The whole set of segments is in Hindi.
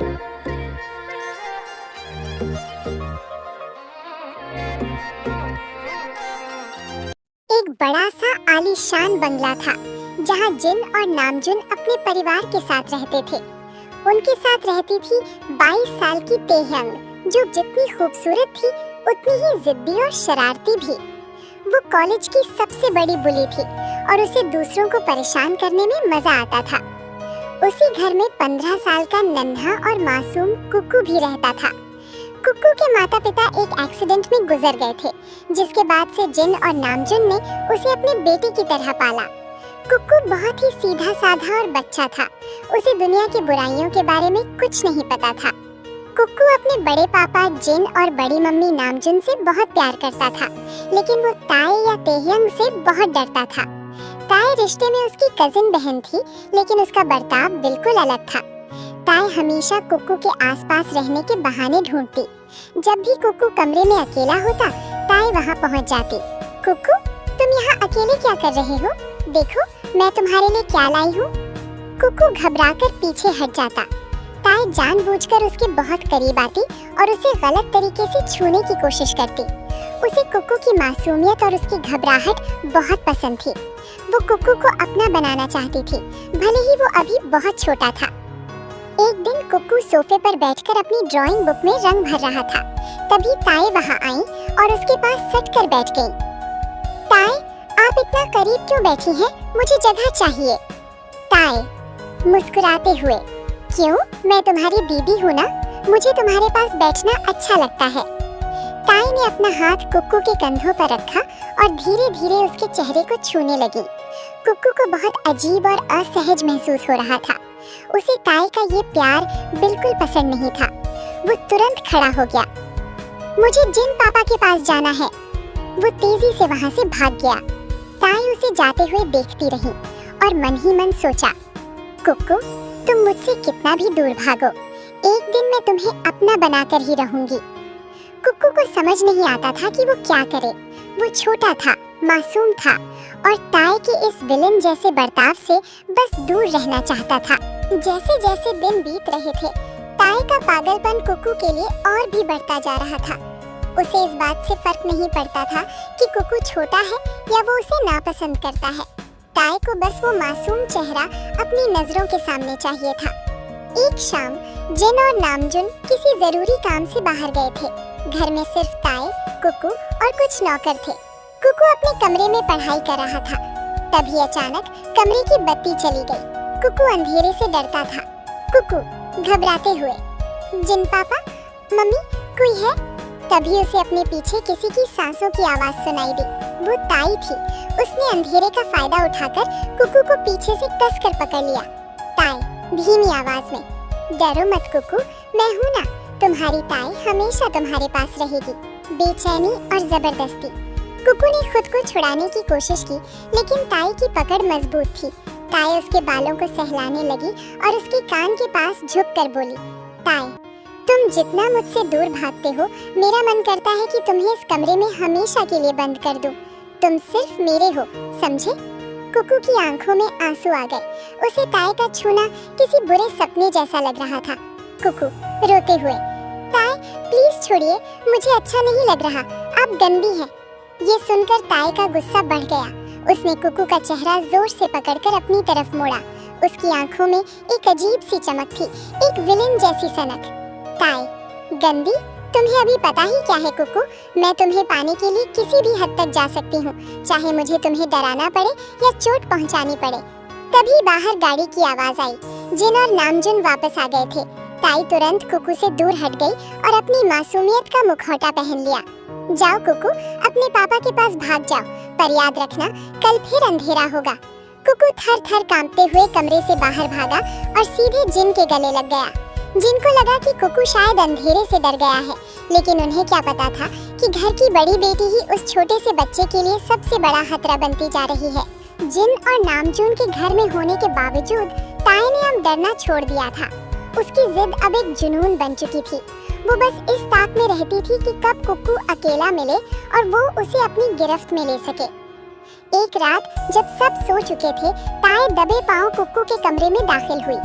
एक बड़ा सा आलीशान बंगला था जहाँ जिन और नामजुन अपने परिवार के साथ रहते थे। उनके साथ रहती थी 22 साल की तेहयंग, जो जितनी खूबसूरत थी उतनी ही जिद्दी और शरारती भी। वो कॉलेज की सबसे बड़ी बुली थी और उसे दूसरों को परेशान करने में मजा आता था। उसी घर में 15 साल का नन्हा और मासूम कुकू भी रहता था। कुकू के माता पिता एक एक्सीडेंट में गुजर गए थे, जिसके बाद से जिन और नामजुन ने उसे अपने बेटे की तरह पाला। कुकू बहुत ही सीधा साधा और बच्चा था। उसे दुनिया की बुराइयों के बारे में कुछ नहीं पता था। कुकू अपने बड़े पापा जिन और बड़ी मम्मी नामजुन से बहुत प्यार करता था, लेकिन वो ताए या तेहयंग से बहुत डरता था। ताए रिश्ते में उसकी कजिन बहन थी, लेकिन उसका बर्ताव बिल्कुल अलग था। ताए हमेशा कुकू के आसपास रहने के बहाने ढूंढती। जब भी कुकू कमरे में अकेला होता, ताए वहाँ पहुँच जाती। कुकू, तुम यहाँ अकेले क्या कर रहे हो? देखो, मैं तुम्हारे लिए क्या लाई हूँ। कुकू घबराकर पीछे हट जाता। ताए जानबूझकर उसके बहुत करीब आती और उसे गलत तरीके से छूने की कोशिश करती। उसे कुकू की मासूमियत और उसकी घबराहट बहुत पसंद थी। वो कुकू को अपना बनाना चाहती थी, भले ही वो अभी बहुत छोटा था। एक दिन कुकू सोफे पर बैठकर अपनी ड्राइंग बुक में रंग भर रहा था। तभी ताए वहाँ आई और उसके पास सटकर बैठ गई। ताए, आप इतना करीब क्यों बैठी हैं? मुझे जगह चाहिए। ताए मुस्कुराते हुए, क्यों? मैं तुम्हारी दीदी हूँ ना, मुझे तुम्हारे पास बैठना अच्छा लगता है। ताए ने अपना हाथ कुकू के कंधों पर रखा और धीरे धीरे उसके चेहरे को छूने लगी। कुकू को बहुत अजीब और असहज महसूस हो रहा था। उसे ताए का ये प्यार बिल्कुल पसंद नहीं था। वो तुरंत खड़ा हो गया। मुझे जिन पापा के पास जाना है। वो तेजी से वहाँ से भाग गया। ताए उसे जाते हुए देखती रही और मन ही मन सोचा, कुकू, तुम मुझसे कितना भी दूर भागो, एक दिन मैं तुम्हें अपना बनाकर ही रहूंगी। कुकू को समझ नहीं आता था कि वो क्या करे। वो छोटा था, मासूम था और ताए के इस विलन जैसे बर्ताव से बस दूर रहना चाहता था। जैसे जैसे दिन बीत रहे थे, ताए का पागलपन कुकू के लिए और भी बढ़ता जा रहा था। उसे इस बात से फर्क नहीं पड़ता था कि कुकू छोटा है या वो उसे नापसंद करता है। ताए को बस वो मासूम चेहरा अपनी नजरों के सामने चाहिए था। एक शाम जिन और नामजुन किसी जरूरी काम से बाहर गए थे। घर में सिर्फ ताए, कुकू और कुछ नौकर थे। कुकू अपने कमरे में पढ़ाई कर रहा था। तभी अचानक कमरे की बत्ती चली गई। कुकू अंधेरे से डरता था। कुकू घबराते हुए, जिन पापा, मम्मी, कोई है? तभी उसे अपने पीछे किसी की सांसों की आवाज सुनाई दी। वो ताई थी। उसने अंधेरे का फायदा उठाकर कुकू को पीछे से कसकर पकड़ लिया। ताई धीमी आवाज में, डरो मत कुकू, मैं हूँ ना, तुम्हारी ताई हमेशा तुम्हारे पास रहेगी। बेचैनी और जबरदस्ती। कुकू ने खुद को छुड़ाने की कोशिश की, लेकिन ताई की पकड़ मजबूत थी। ताई उसके बालों को सहलाने लगी और उसके कान के पास झुककर बोली, ताई, तुम जितना मुझसे दूर भागते हो, मेरा मन करता है कि तुम्हें इस कमरे में हमेशा के लिए बंद कर दूं। तुम सिर्फ मेरे हो, समझे? कुकू की आंखों में आंसू आ गए। उसे ताई का छूना किसी बुरे सपने जैसा लग रहा था। कुकू रोते हुए, ताई प्लीज छोड़िए, मुझे अच्छा नहीं लग रहा, आप गंदी हैं। ये सुनकर ताई का गुस्सा बढ़ गया। उसने कुकू का चेहरा जोर से पकड़कर अपनी तरफ मोड़ा। उसकी आंखों में एक अजीब सी चमक थी, एक विलेन जैसी सनक। ताई, गंदी? तुम्हें अभी पता ही क्या है कुकू, मैं तुम्हें पाने के लिए किसी भी हद तक जा सकती हूँ, चाहे मुझे तुम्हें डराना पड़े या चोट पहुँचानी पड़े। तभी बाहर गाड़ी की आवाज आई। जिन और नामजुन वापस आ गए थे। ताई तुरंत कुकू से दूर हट गई और अपनी मासूमियत का मुखौटा पहन लिया। जाओ कुकू, अपने पापा के पास भाग जाओ, पर याद रखना कल फिर अंधेरा होगा। कुकू थर थर कांपते हुए कमरे से बाहर भागा और सीधे जिन के गले लग गया। जिनको लगा कि कुकू शायद अंधेरे से डर गया है, लेकिन उन्हें क्या पता था कि घर की बड़ी बेटी ही उस छोटे से बच्चे के लिए सबसे बड़ा खतरा बनती जा रही है। जिन और नामजुन के घर में होने के बावजूद ताई ने अब डरना छोड़ दिया था। उसकी जिद अब एक जुनून बन चुकी थी। वो बस इस ताक में रहती थी कि कब कुकू अकेला मिले और वो उसे अपनी गिरफ्त में ले सके। एक रात जब सब सो चुके थे, ताई दबे पांव कुकू के कमरे में दाखिल हुई।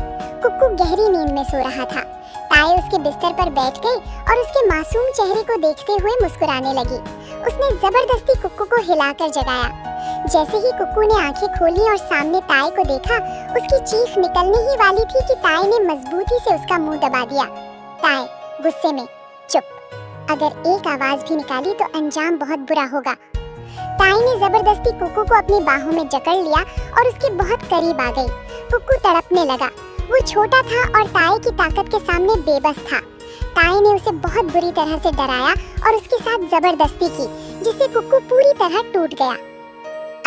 कुक्कू गहरी नींद में सो रहा था। ताई उसके बिस्तर पर बैठ गई और उसके मासूम चेहरे को देखते हुए मुस्कुराने लगी। उसने जबरदस्ती कुक्कू को हिलाकर जगाया। जैसे ही कुक्कू ने आंखें खोली और सामने ताई को देखा, उसकी चीख निकलने ही वाली थी कि ताई ने मजबूती से उसका मुंह दबा दिया। ताई गुस्से में, चुप, अगर एक आवाज भी निकाली तो अंजाम बहुत बुरा होगा। ताई ने जबरदस्ती कुक्कू को अपनी बाहों में जकड़ लिया और उसके बहुत करीब आ गई। कुक्कू तड़पने लगा। वो छोटा था और ताई की ताकत के सामने बेबस था। ताई ने उसे बहुत बुरी तरह से डराया और उसके साथ जबरदस्ती की, जिससे कुक्कू पूरी तरह टूट गया।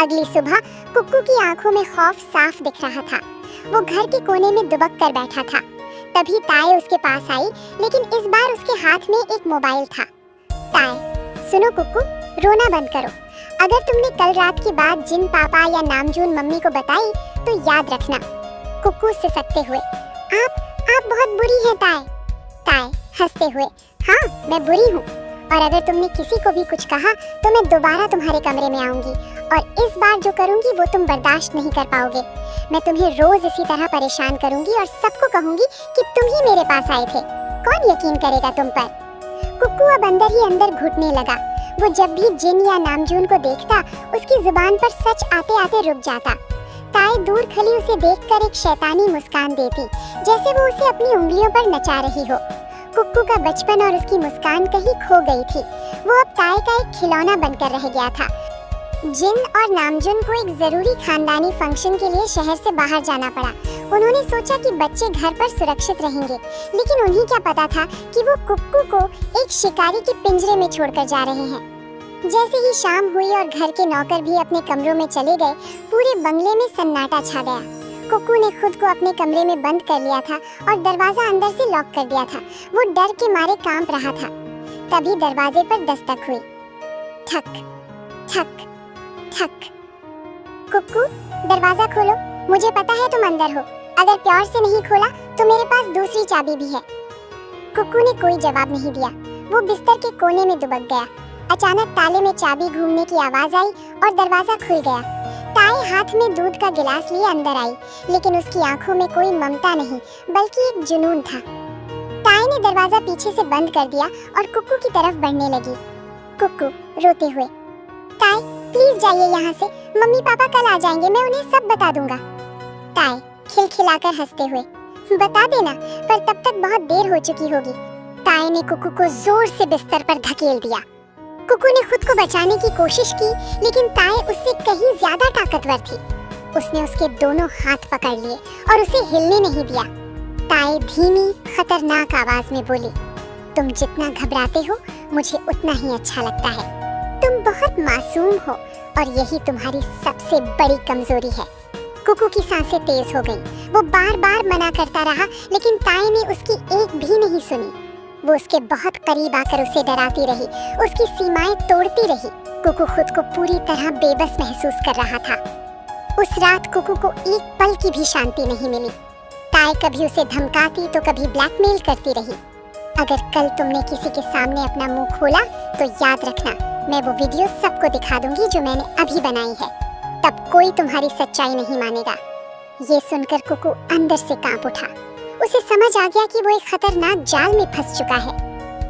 अगली सुबह कुक्कू की आंखों में खौफ साफ दिख रहा था। वो घर के कोने में दुबक कर बैठा था। तभी ताई उसके पास आई, लेकिन इस बार उसके हाथ में एक मोबाइल था। ताई, सुनो कुक्कू, रोना बंद करो। अगर तुमने कल रात की बात जिन पापा या नामजून मम्मी को बताई तो याद रखना। कुक्कू सिसकते हुए, आप बहुत बुरी हैं ताई। ताई हंसते हुए, हाँ मैं बुरी हूँ, और अगर तुमने किसी को भी कुछ कहा तो मैं दोबारा तुम्हारे कमरे में आऊंगी और इस बार जो करूंगी वो तुम बर्दाश्त नहीं कर पाओगे। मैं तुम्हें रोज इसी तरह परेशान करूंगी और सबको कहूंगी कि तुम ही मेरे पास आए थे। कौन यकीन करेगा तुम पर? कुक्कू अब अंदर ही अंदर घुटने लगा। वो जब भी जिन या नामजून को देखता, उसकी जुबान पर सच आते आते रुक जाता। ताई दूर खड़ी उसे देखकर एक शैतानी मुस्कान देती, जैसे वो उसे अपनी उंगलियों पर नचा रही हो। कुक्कू का बचपन और उसकी मुस्कान कहीं खो गई थी। वो अब ताई का एक खिलौना बनकर रह गया था। जिन और नामजून को एक जरूरी खानदानी फंक्शन के लिए शहर से बाहर जाना पड़ा। उन्होंने सोचा कि बच्चे घर पर सुरक्षित रहेंगे, लेकिन उन्हें क्या पता था कि वो कुक्कू को एक शिकारी के पिंजरे में छोड़कर जा रहे हैं। जैसे ही शाम हुई और घर के नौकर भी अपने कमरों में चले गए, पूरे बंगले में सन्नाटा छा गया। कुक्कू ने खुद को अपने कमरे में बंद कर लिया था और दरवाजा अंदर से लॉक कर दिया था। वो डर के मारे कांप रहा था। तभी दरवाजे पर दस्तक हुई। ठक ठक ठक। कुक्कू, दरवाजा खोलो, मुझे पता है तुम अंदर हो। अगर प्यार से नहीं खोला तो मेरे पास दूसरी चाबी भी है। कुक्कू ने कोई जवाब नहीं दिया। वो बिस्तर के कोने में दुबक गया। अचानक ताले में चाबी घूमने की आवाज आई और दरवाजा खुल गया। ताई हाथ में दूध का गिलास लिए अंदर आई, लेकिन उसकी आंखों में कोई ममता नहीं, बल्कि एक जुनून था। ताई ने दरवाजा पीछे से बंद कर दिया और कुक्कू की तरफ बढ़ने लगी। कुक्कू रोते हुए, ताई प्लीज जाइए यहाँ से, मम्मी पापा कल आ जाएंगे, मैं उन्हें सब बता दूंगा। ताई खिलखिलाकर हंसते हुए, बता देना, पर तब तक बहुत देर हो चुकी होगी। ताई ने कुक्कू को जोर से बिस्तर पर धकेल दिया। कुक्कू ने खुद को बचाने की कोशिश की, लेकिन ताई उससे कहीं ज्यादा ताकतवर थी। उसने उसके दोनों हाथ पकड़ लिए और उसे हिलने नहीं दिया। ताई धीमी खतरनाक आवाज में बोली, तुम जितना घबराते हो मुझे उतना ही अच्छा लगता है। तुम बहुत मासूम हो और यही तुम्हारी सबसे बड़ी कमजोरी है। कुक्कू की सांसें तेज हो गईं। वो बार बार मना करता रहा, लेकिन ताई ने उसकी एक भी नहीं सुनी। वो उसके बहुत करीब आकर उसे डराती रही, उसकी सीमाएं तोड़ती रही। कुक्कू खुद को पूरी तरह बेबस महसूस कर रहा था। उस रात कुक्कू को एक पल की भी शांति नहीं मिली। ताई कभी उसे धमकाती तो कभी ब्लैकमेल करती रही। अगर कल तुमने किसी के सामने अपना मुंह खोला तो याद रखना, मैं वो वीडियो सबको दिखा दूंगी जो मैंने अभी बनाई है। तब कोई तुम्हारी सच्चाई नहीं मानेगा। ये सुनकर कुक्कू अंदर से कांप उठा। उसे समझ आ गया कि वो एक खतरनाक जाल में फंस चुका है।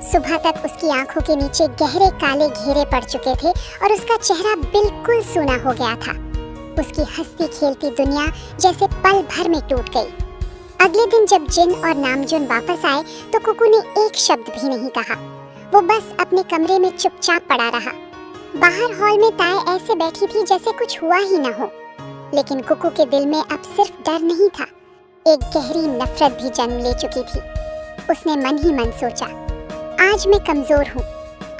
सुबह तक उसकी आंखों के नीचे गहरे काले घेरे पड़ चुके थे और उसका चेहरा बिल्कुल सूना हो गया था। उसकी हंसती खेलती दुनिया जैसे पल भर में टूट गई। अगले दिन जब जिन और नामजून वापस आए तो कुक्कू ने एक शब्द भी नहीं कहा। वो बस अपने कमरे में चुपचाप पड़ा रहा। बाहर हॉल में ताई ऐसे बैठी थी जैसे कुछ हुआ ही न हो, लेकिन कुक्कू के दिल में अब सिर्फ डर नहीं था, एक गहरी नफरत भी जन्म ले चुकी थी। उसने मन ही मन सोचा, आज मैं कमजोर हूँ,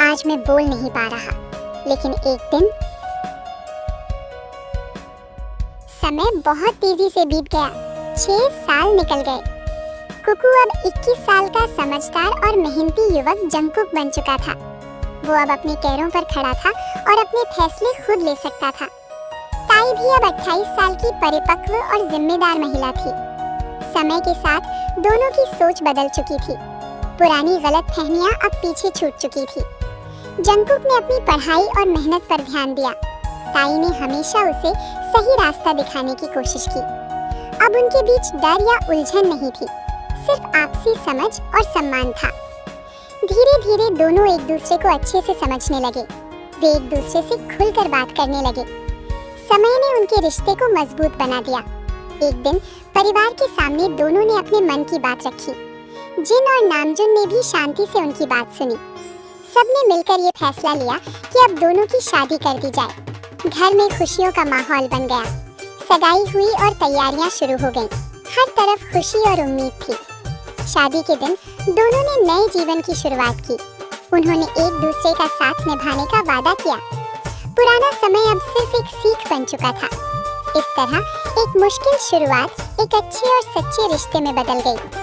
आज मैं बोल नहीं पा रहा, लेकिन एक दिन। समय बहुत तेजी से बीत गया। 6 साल निकल गए। कुक्कू अब 21 साल का समझदार और मेहनती युवक जंकुक बन चुका था। वो अब अपने पैरों पर खड़ा था और अपने फैसले खुद ले सकता था। ताई भी अब 28 साल की परिपक्व और जिम्मेदार महिला थी। समय के साथ दोनों की सोच बदल चुकी थी। पुरानी गलतफहमियां अब पीछे छूट चुकी थी। जंकुक ने अपनी पढ़ाई और मेहनत पर ध्यान दिया। ताई ने हमेशा उसे सही रास्ता दिखाने की कोशिश की। अब उनके बीच डर या उलझन नहीं थी, सिर्फ आपसी समझ और सम्मान था। धीरे धीरे दोनों एक दूसरे को अच्छे से समझने लगे। वे एक दूसरे से खुलकर बात करने लगे। समय ने उनके रिश्ते को मजबूत बना दिया। एक दिन परिवार के सामने दोनों ने अपने मन की बात रखी। जिन और नामजुन ने भी शांति से उनकी बात सुनी। सबने मिलकर ये फैसला लिया कि अब दोनों की शादी कर दी जाए। घर में खुशियों का माहौल बन गया। सगाई हुई और तैयारियां शुरू हो गईं। हर तरफ खुशी और उम्मीद थी। शादी के दिन दोनों ने नए जीवन की शुरुआत की। उन्होंने एक दूसरे का साथ निभाने का वादा किया। पुराना समय अब सिर्फ एक सीख बन चुका था। इस तरह एक मुश्किल शुरुआत एक अच्छे और सच्चे रिश्ते में बदल गई।